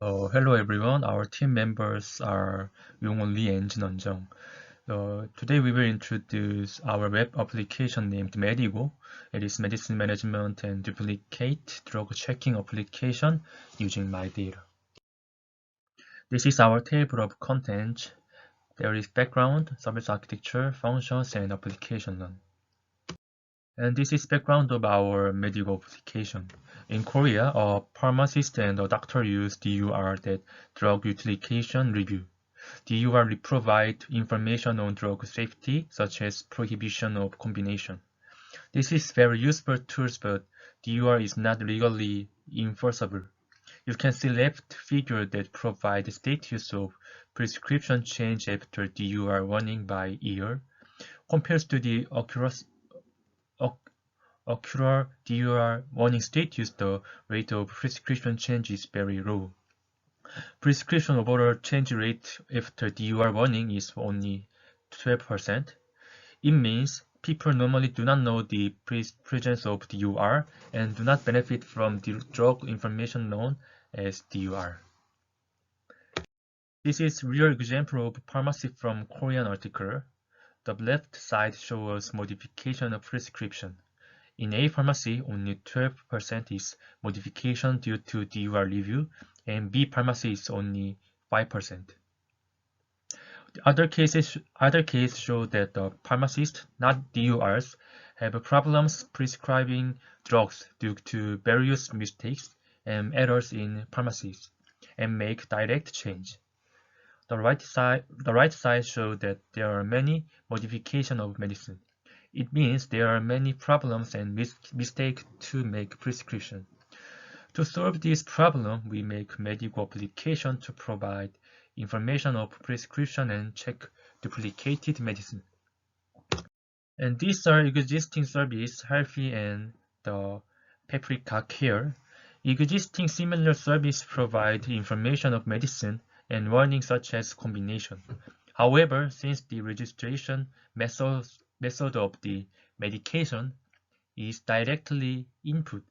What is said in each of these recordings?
Hello everyone, our team members are Yong-won Lee and ITM전공. Today we will introduce our web application named Medigo. It is medicine management and duplicate drug checking application using my data. This is our table of contents. There is background, service architecture, functions, and application none. And this is background of our Medigo application. In Korea, a pharmacist and a doctor use DUR, that drug utilization review. DUR provide information on drug safety, such as prohibition of combination. This is very useful tools, but DUR is not legally enforceable. You can see left figure that provide status of prescription change after DUR warning by year, compares to the ocular DUR warning status. The rate of prescription change is very low. Prescription overall change rate after DUR warning is only 12%. It means people normally do not know the presence of DUR and do not benefit from the drug information known as DUR. This is real example of pharmacy from Korean article. The left side shows modification of prescription. In A pharmacy, only 12% is modification due to DUR review, and B pharmacy is only 5%. The other cases show that the pharmacists, not DURs, have problems prescribing drugs due to various mistakes and errors in pharmacies, and make direct change. The right side shows that there are many modifications of medicine. It means there are many problems and mistakes to make prescription. To solve this problem, we make Medigo application to provide information of prescription and check duplicated medicine. And these are existing services, Healthy and the Paprika Care. Existing similar services provide information of medicine and warnings such as combination. However, since the registration method of the medication is directly input,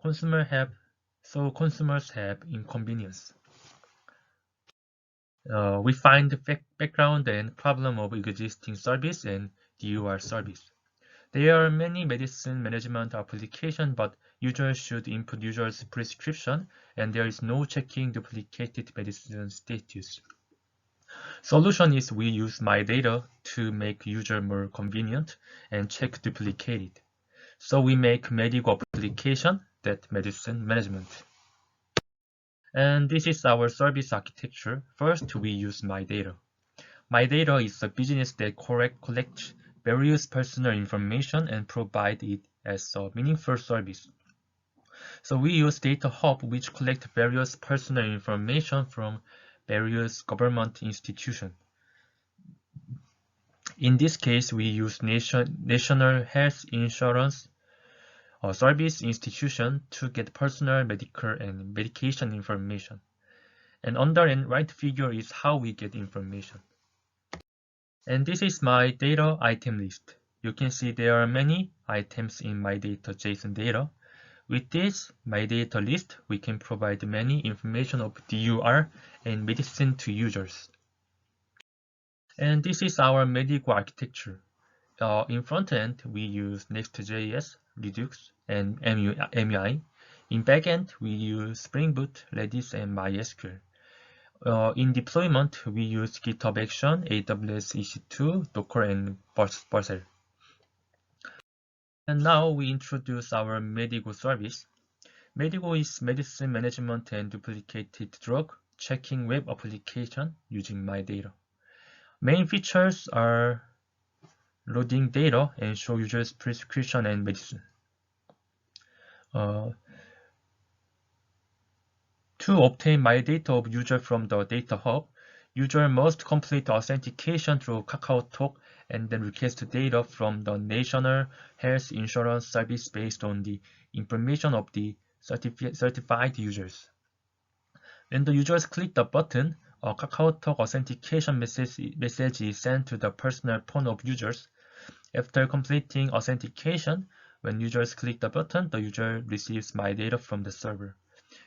consumers have inconvenience. We find the background and problem of existing service and DUR service. There are many medicine management applications, but users should input user's prescription, and there is no checking duplicated medicine status. Solution is we use my data to make user more convenient and check duplicated. So we make Medigo application that medicine management. And this is our service architecture. First, we use my data. My data is a business that collects various personal information and provide it as a meaningful service. So we use Data Hub, which collect various personal information from various government institutions. In this case, we use National Health Insurance Service Institution to get personal medical and medication information. And under and right figure is how we get information. And this is my data item list. You can see there are many items in my data JSON data. With this my data list, we can provide many information of DUR and medicine to users. And this is our Medigo architecture. In front end, we use Next.js, Redux, and MUI. In backend, we use Spring Boot, Redis, and MySQL. In deployment, we use GitHub Action, AWS EC2, Docker, and Parcel. And now we introduce our Medigo service. Medigo is medicine management and duplicated drug checking web application using my data. Main features are loading data and show users prescription and medicine. To obtain my data of user from the Data Hub, user must complete authentication through KakaoTalk and then request data from the National Health Insurance Service based on the information of the certified users. When the users click the button, a KakaoTalk authentication message is sent to the personal phone of users. After completing authentication, when users click the button, the user receives my data from the server.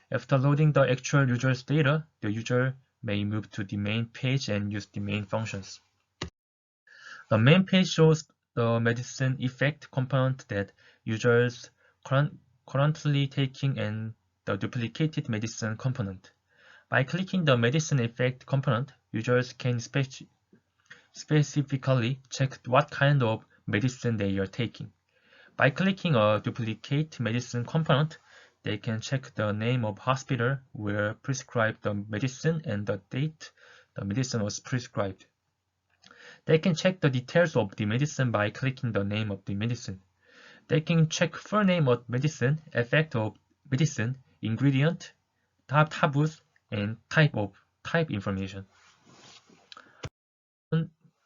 After loading the actual user's data, the user may move to the main page and use the main functions. The main page shows the medicine effect component that users currently taking and the duplicated medicine component. By clicking the medicine effect component, users can specifically check what kind of medicine they are taking. By clicking a duplicate medicine component, they can check the name of hospital where prescribed the medicine and the date the medicine was prescribed. They can check the details of the medicine by clicking the name of the medicine. They can check full name of medicine, effect of medicine, ingredient, tablets, and type information.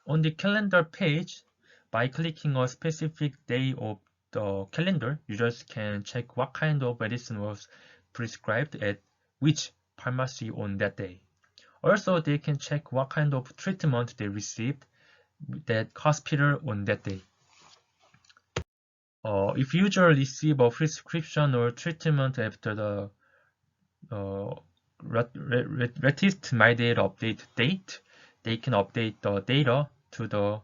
On the calendar page, by clicking a specific day of the calendar, users can check what kind of medicine was prescribed at which pharmacy on that day. Also, they can check what kind of treatment they received at hospital on that day. If users receive a prescription or treatment after the latest My Data update date, they can update the data to the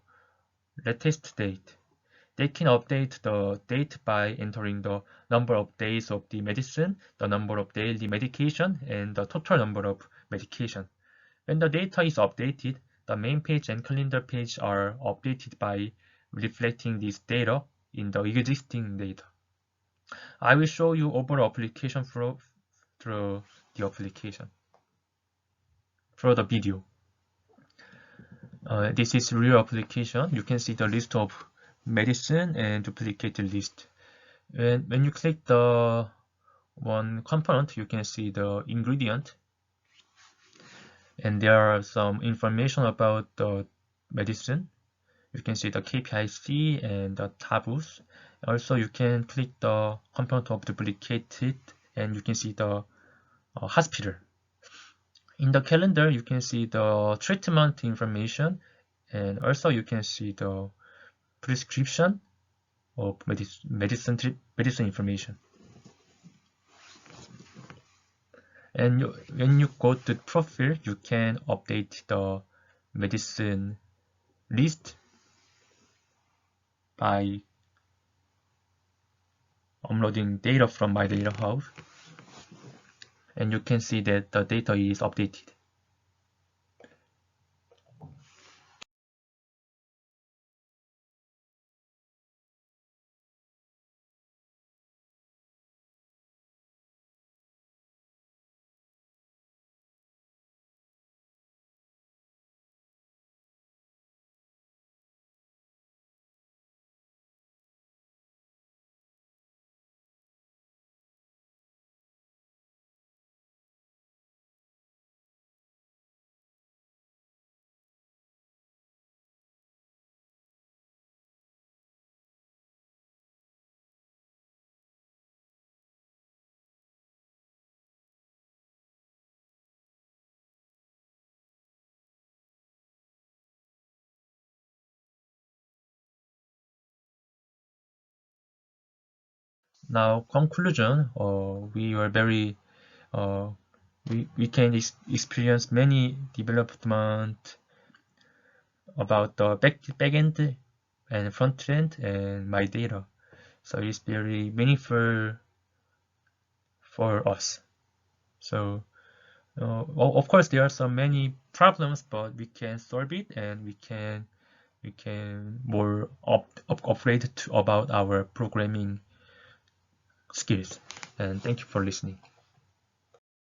latest date. They can update the date by entering the number of days of the medicine, the number of daily medication, and the total number of medication. When the data is updated, the main page and calendar page are updated by reflecting this data in the existing data. I will show you overall application through the application, through the video. This is real application. You can see the list of medicine and duplicated list. And when you click the one component, you can see the ingredient. And there are some information about the medicine. You can see the KPIC and the tables. Also, you can click the component of duplicated and you can see the hospital. In the calendar, you can see the treatment information and also you can see the prescription of medicine information. And when you go to profile, you can update the medicine list by uploading data from My Data Hub. And you can see that the data is updated. Now, conclusion, we were very, we can experience many development about the backend and front end and My Data. So it's very meaningful for us. So, of course, there are so many problems, but we can solve it and we can more upgrade about our programming skills. And thank you for listening.